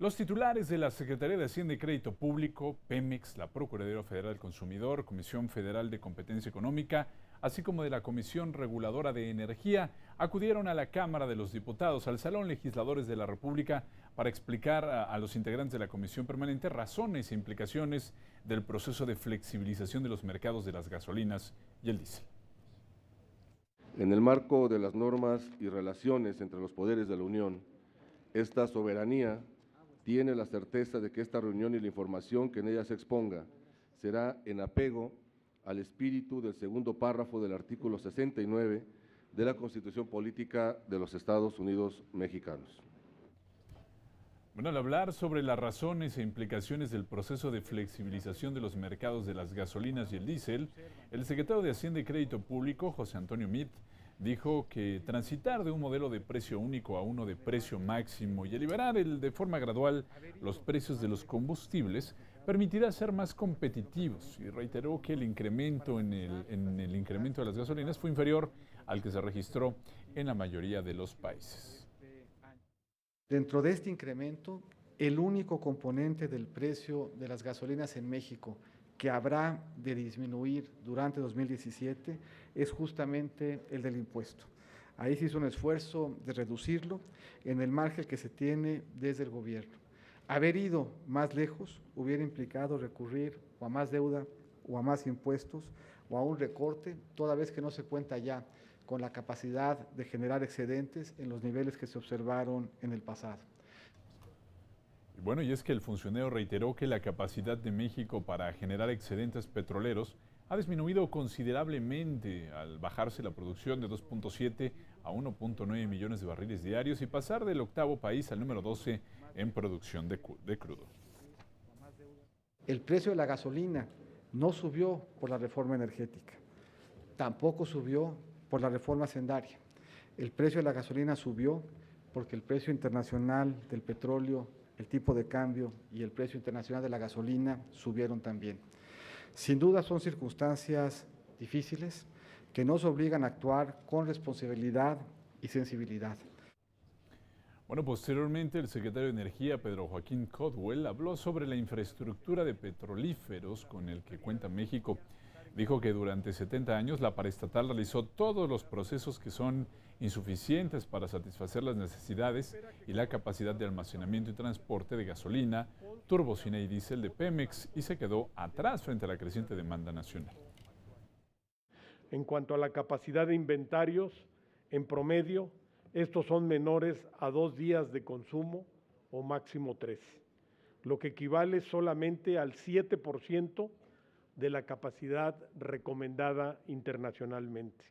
Los titulares de la Secretaría de Hacienda y Crédito Público, Pemex, la Procuraduría Federal del Consumidor, Comisión Federal de Competencia Económica, así como de la Comisión Reguladora de Energía, acudieron a la Cámara de los Diputados, al Salón Legisladores de la República, para explicar a los integrantes de la Comisión Permanente razones e implicaciones del proceso de flexibilización de los mercados de las gasolinas y el diésel. En el marco de las normas y relaciones entre los poderes de la Unión, esta soberanía tiene la certeza de que esta reunión y la información que en ella se exponga será en apego al espíritu del segundo párrafo del artículo 69 de la Constitución Política de los Estados Unidos Mexicanos. Bueno, al hablar sobre las razones e implicaciones del proceso de flexibilización de los mercados de las gasolinas y el diésel, el secretario de Hacienda y Crédito Público, José Antonio Meade, dijo que transitar de un modelo de precio único a uno de precio máximo y liberar de forma gradual los precios de los combustibles permitirá ser más competitivos, y reiteró que el incremento en el incremento de las gasolinas fue inferior al que se registró en la mayoría de los países. Dentro de este incremento, el único componente del precio de las gasolinas en México que habrá de disminuir durante 2017 es justamente el del impuesto. Ahí se hizo un esfuerzo de reducirlo en el margen que se tiene desde el gobierno. Haber ido más lejos hubiera implicado recurrir o a más deuda o a más impuestos o a un recorte, toda vez que no se cuenta ya con la capacidad de generar excedentes en los niveles que se observaron en el pasado. Bueno, y es que el funcionario reiteró que la capacidad de México para generar excedentes petroleros ha disminuido considerablemente al bajarse la producción de 2.7 a 1.9 millones de barriles diarios y pasar del octavo país al número 12 en producción de crudo. El precio de la gasolina no subió por la reforma energética, tampoco subió por la reforma hacendaria. El precio de la gasolina subió porque el precio internacional del petróleo, el tipo de cambio y el precio internacional de la gasolina subieron también. Sin duda son circunstancias difíciles que nos obligan a actuar con responsabilidad y sensibilidad. Bueno, posteriormente el secretario de Energía, Pedro Joaquín Codwell, habló sobre la infraestructura de petrolíferos con el que cuenta México. Dijo que durante 70 años la paraestatal realizó todos los procesos que son insuficientes para satisfacer las necesidades y la capacidad de almacenamiento y transporte de gasolina, turbocina y diésel de Pemex y se quedó atrás frente a la creciente demanda nacional. En cuanto a la capacidad de inventarios, en promedio, estos son menores a 2 días de consumo o máximo 3, lo que equivale solamente al 7% de la capacidad recomendada internacionalmente.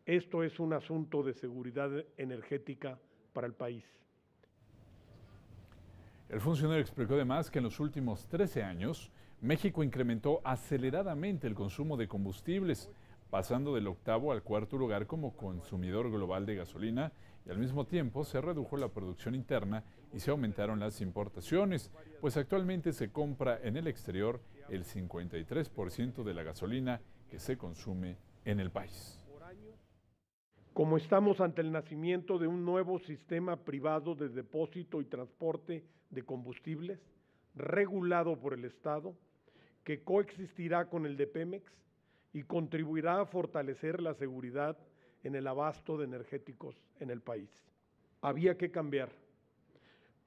Esto es un asunto de seguridad energética para el país. El funcionario explicó además que en los últimos 13 años, México incrementó aceleradamente el consumo de combustibles, pasando del octavo al cuarto lugar como consumidor global de gasolina, y al mismo tiempo se redujo la producción interna y se aumentaron las importaciones, pues actualmente se compra en el exterior el 53% de la gasolina que se consume en el país. Como estamos ante el nacimiento de un nuevo sistema privado de depósito y transporte de combustibles, regulado por el Estado, que coexistirá con el de Pemex y contribuirá a fortalecer la seguridad en el abasto de energéticos en el país. Había que cambiar.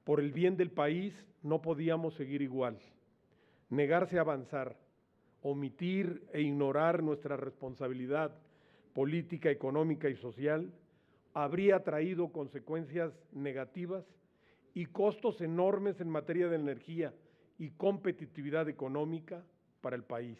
Por el bien del país no podíamos seguir igual. Negarse a avanzar, omitir e ignorar nuestra responsabilidad política, económica y social habría traído consecuencias negativas y costos enormes en materia de energía y competitividad económica para el país.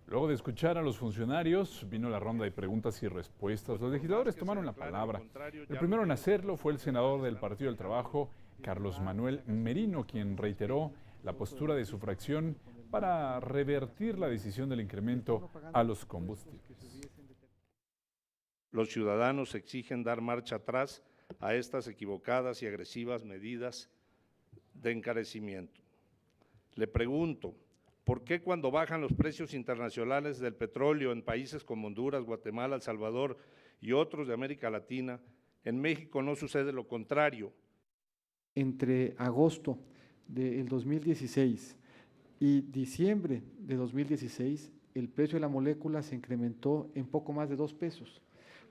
Luego de escuchar a los funcionarios, vino la ronda de preguntas y respuestas. Los legisladores tomaron la palabra. El primero en hacerlo fue el senador del Partido del Trabajo, Carlos Manuel Merino, quien reiteró la postura de su fracción para revertir la decisión del incremento a los combustibles. Los ciudadanos exigen dar marcha atrás a estas equivocadas y agresivas medidas de encarecimiento. Le pregunto, ¿por qué cuando bajan los precios internacionales del petróleo en países como Honduras, Guatemala, El Salvador y otros de América Latina, en México no sucede lo contrario? Entre agosto del 2016 y diciembre de 2016, el precio de la molécula se incrementó en poco más de 2 pesos,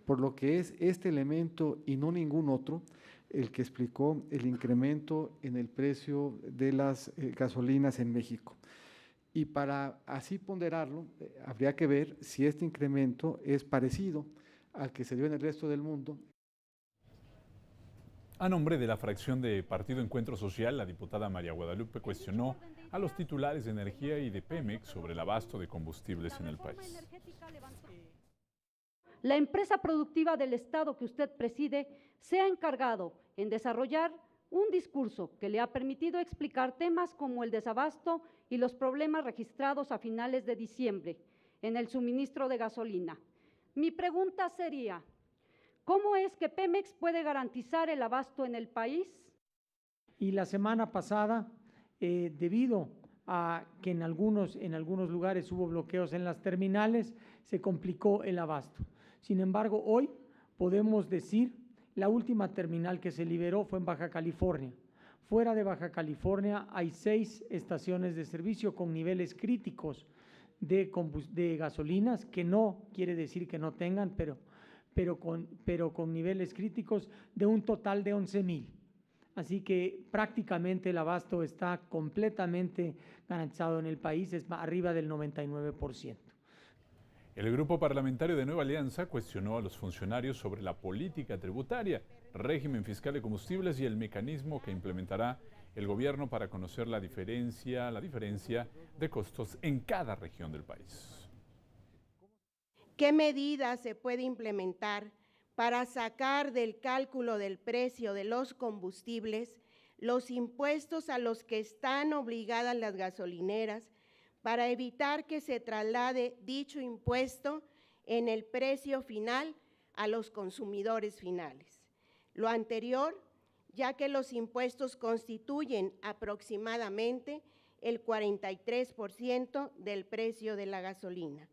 por lo que es este elemento y no ningún otro el que explicó el incremento en el precio de las gasolinas en México. Y para así ponderarlo, habría que ver si este incremento es parecido al que se dio en el resto del mundo. A nombre de la fracción de Partido Encuentro Social, la diputada María Guadalupe cuestionó a los titulares de energía y de Pemex sobre el abasto de combustibles en el país. La empresa productiva del Estado que usted preside se ha encargado en desarrollar un discurso que le ha permitido explicar temas como el desabasto y los problemas registrados a finales de diciembre en el suministro de gasolina. Mi pregunta sería, ¿cómo es que Pemex puede garantizar el abasto en el país? Y la semana pasada, debido a que en algunos lugares hubo bloqueos en las terminales, se complicó el abasto. Sin embargo, hoy podemos decir, la última terminal que se liberó fue en Baja California. Fuera de Baja California hay 6 estaciones de servicio con niveles críticos de gasolinas, que no quiere decir que no tengan, pero con niveles críticos de un total de 11,000. Así que prácticamente el abasto está completamente garantizado en el país, es arriba del 99%. El grupo parlamentario de Nueva Alianza cuestionó a los funcionarios sobre la política tributaria, régimen fiscal de combustibles y el mecanismo que implementará el gobierno para conocer la diferencia de costos en cada región del país. ¿Qué medidas se puede implementar para sacar del cálculo del precio de los combustibles los impuestos a los que están obligadas las gasolineras para evitar que se traslade dicho impuesto en el precio final a los consumidores finales? Lo anterior, ya que los impuestos constituyen aproximadamente el 43% del precio de la gasolina.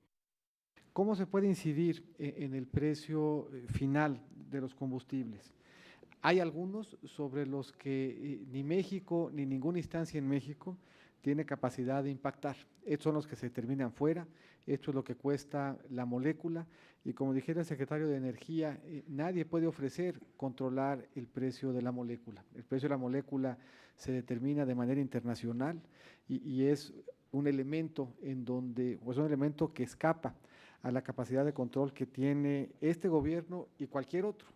¿Cómo se puede incidir en el precio final de los combustibles? Hay algunos sobre los que ni México ni ninguna instancia en México tiene capacidad de impactar. Estos son los que se determinan fuera, esto es lo que cuesta la molécula y como dijera el secretario de Energía, nadie puede ofrecer controlar el precio de la molécula. El precio de la molécula se determina de manera internacional y es un elemento un elemento que escapa a la capacidad de control que tiene este gobierno y cualquier otro.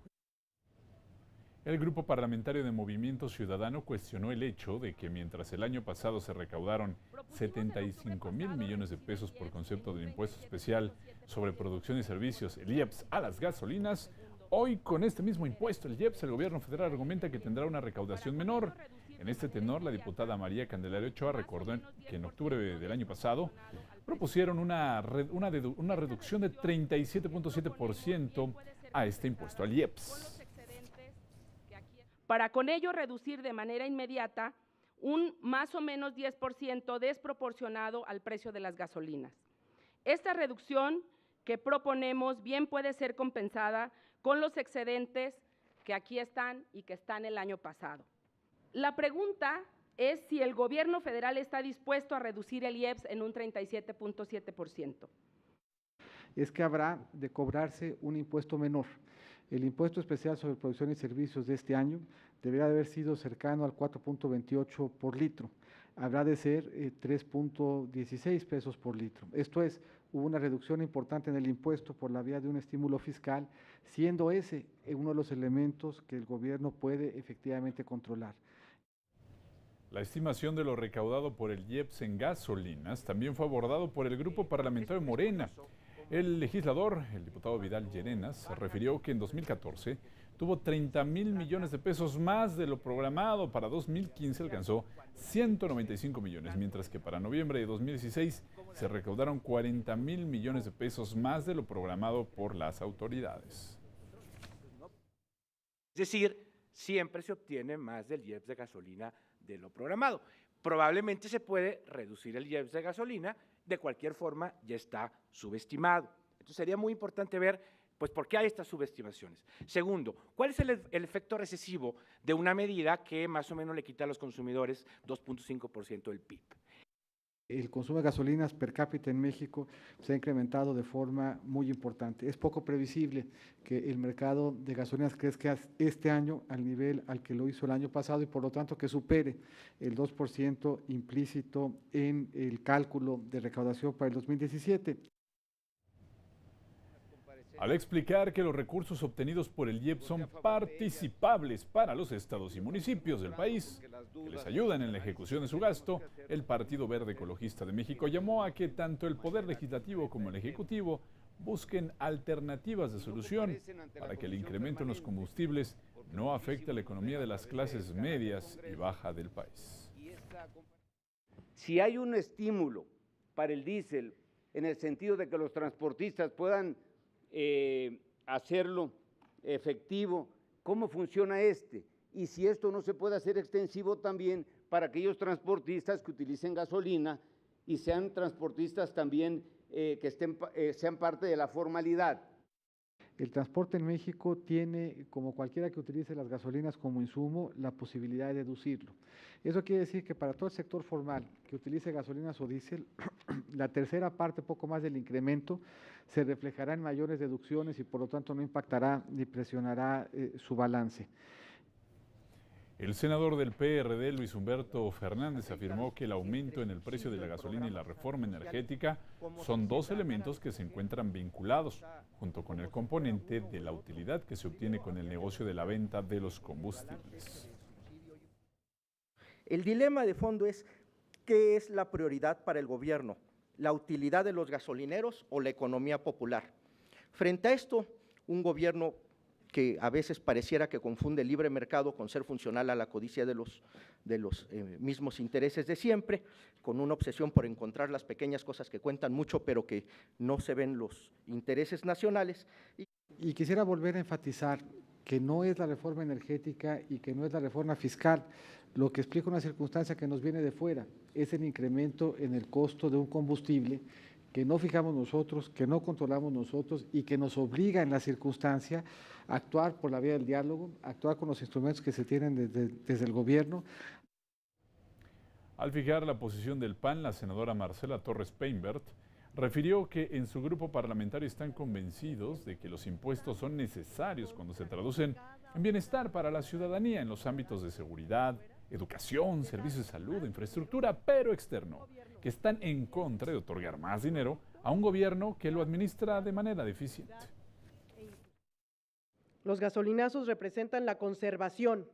El grupo parlamentario de Movimiento Ciudadano cuestionó el hecho de que mientras el año pasado se recaudaron 75,000 millones de pesos por concepto del impuesto especial sobre producción y servicios, el IEPS, a las gasolinas, hoy con este mismo impuesto, el IEPS, el gobierno federal argumenta que tendrá una recaudación menor. En este tenor, la diputada María Candelaria Ochoa recordó que en octubre del año pasado propusieron una reducción de 37.7% a este impuesto, al IEPS. Para con ello reducir de manera inmediata un más o menos 10% desproporcionado al precio de las gasolinas. Esta reducción que proponemos bien puede ser compensada con los excedentes que aquí están y que están el año pasado. La pregunta es si el gobierno federal está dispuesto a reducir el IEPS en un 37.7%. Es que habrá de cobrarse un impuesto menor. El impuesto especial sobre producción y servicios de este año debería de haber sido cercano al 4.28 por litro. Habrá de ser 3.16 pesos por litro. Esto es, hubo una reducción importante en el impuesto por la vía de un estímulo fiscal, siendo ese uno de los elementos que el gobierno puede efectivamente controlar. La estimación de lo recaudado por el IEPS en gasolinas también fue abordado por el grupo parlamentario Morena. El legislador, el diputado Vidal Llerenas, refirió que en 2014 tuvo 30,000 millones de pesos más de lo programado. Para 2015 alcanzó 195 millones, mientras que para noviembre de 2016 se recaudaron 40,000 millones de pesos más de lo programado por las autoridades. Es decir, siempre se obtiene más del IEPS de gasolina de lo programado. Probablemente se puede reducir el IEPS de gasolina, de cualquier forma ya está subestimado. Entonces sería muy importante ver Pues porque hay estas subestimaciones. Segundo, ¿cuál es el efecto recesivo de una medida que más o menos le quita a los consumidores 2.5% del PIB? El consumo de gasolinas per cápita en México se ha incrementado de forma muy importante. Es poco previsible que el mercado de gasolinas crezca este año al nivel al que lo hizo el año pasado y por lo tanto que supere el 2% implícito en el cálculo de recaudación para el 2017. Al explicar que los recursos obtenidos por el IEPS son participables para los estados y municipios del país, que les ayudan en la ejecución de su gasto, el Partido Verde Ecologista de México llamó a que tanto el Poder Legislativo como el Ejecutivo busquen alternativas de solución para que el incremento en los combustibles no afecte a la economía de las clases medias y baja del país. Si hay un estímulo para el diésel en el sentido de que los transportistas puedan hacerlo efectivo, ¿cómo funciona este? Y si esto no se puede hacer extensivo también para aquellos transportistas que utilicen gasolina y sean transportistas también que sean parte de la formalidad. El transporte en México tiene, como cualquiera que utilice las gasolinas como insumo, la posibilidad de deducirlo. Eso quiere decir que para todo el sector formal que utilice gasolinas o diésel, la tercera parte, poco más del incremento, se reflejará en mayores deducciones y por lo tanto no impactará ni presionará su balance. El senador del PRD, Luis Humberto Fernández, afirmó que el aumento en el precio de la gasolina y la reforma energética son dos elementos que se encuentran vinculados, junto con el componente de la utilidad que se obtiene con el negocio de la venta de los combustibles. El dilema de fondo es, ¿qué es la prioridad para el gobierno? ¿La utilidad de los gasolineros o la economía popular? Frente a esto, un gobierno que a veces pareciera que confunde el libre mercado con ser funcional a la codicia de los mismos intereses de siempre, con una obsesión por encontrar las pequeñas cosas que cuentan mucho, pero que no se ven los intereses nacionales. Y quisiera volver a enfatizar que no es la reforma energética y que no es la reforma fiscal lo que explica una circunstancia que nos viene de fuera, es el incremento en el costo de un combustible que no fijamos nosotros, que no controlamos nosotros y que nos obliga en la circunstancia a actuar por la vía del diálogo, a actuar con los instrumentos que se tienen desde el gobierno. Al fijar la posición del PAN, la senadora Marcela Torres Peinbert refirió que en su grupo parlamentario están convencidos de que los impuestos son necesarios cuando se traducen en bienestar para la ciudadanía en los ámbitos de seguridad, educación, servicios de salud, infraestructura, pero externo, que están en contra de otorgar más dinero a un gobierno que lo administra de manera deficiente. Los gasolinazos representan la conservación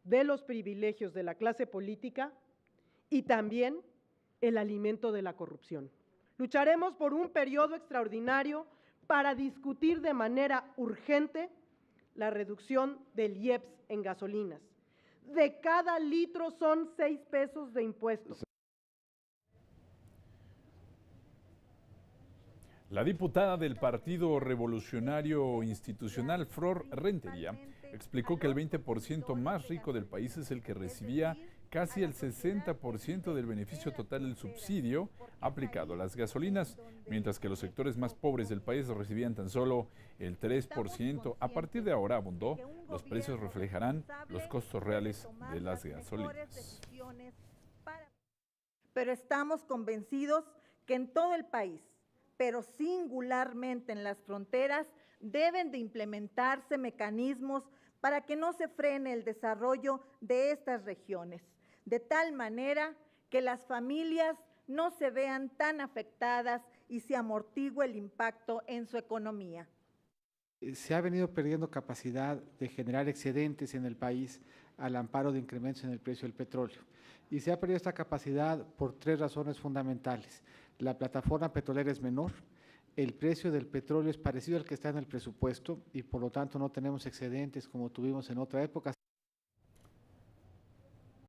de los privilegios de la clase política y también el alimento de la corrupción. Lucharemos por un periodo extraordinario para discutir de manera urgente la reducción del IEPS en gasolinas. De cada litro son 6 pesos de impuestos. La diputada del Partido Revolucionario Institucional, Flor Rentería, explicó que el 20% más rico del país es el que recibía casi el 60% del beneficio total del subsidio aplicado a las gasolinas, mientras que los sectores más pobres del país recibían tan solo el 3%. A partir de ahora, abundó, los precios reflejarán los costos reales de las gasolinas. Pero estamos convencidos que en todo el país, pero singularmente en las fronteras, deben de implementarse mecanismos para que no se frene el desarrollo de estas regiones, de tal manera que las familias no se vean tan afectadas y se amortigue el impacto en su economía. Se ha venido perdiendo capacidad de generar excedentes en el país al amparo de incrementos en el precio del petróleo. Y se ha perdido esta capacidad por 3 razones fundamentales. La plataforma petrolera es menor, el precio del petróleo es parecido al que está en el presupuesto y por lo tanto no tenemos excedentes como tuvimos en otra época.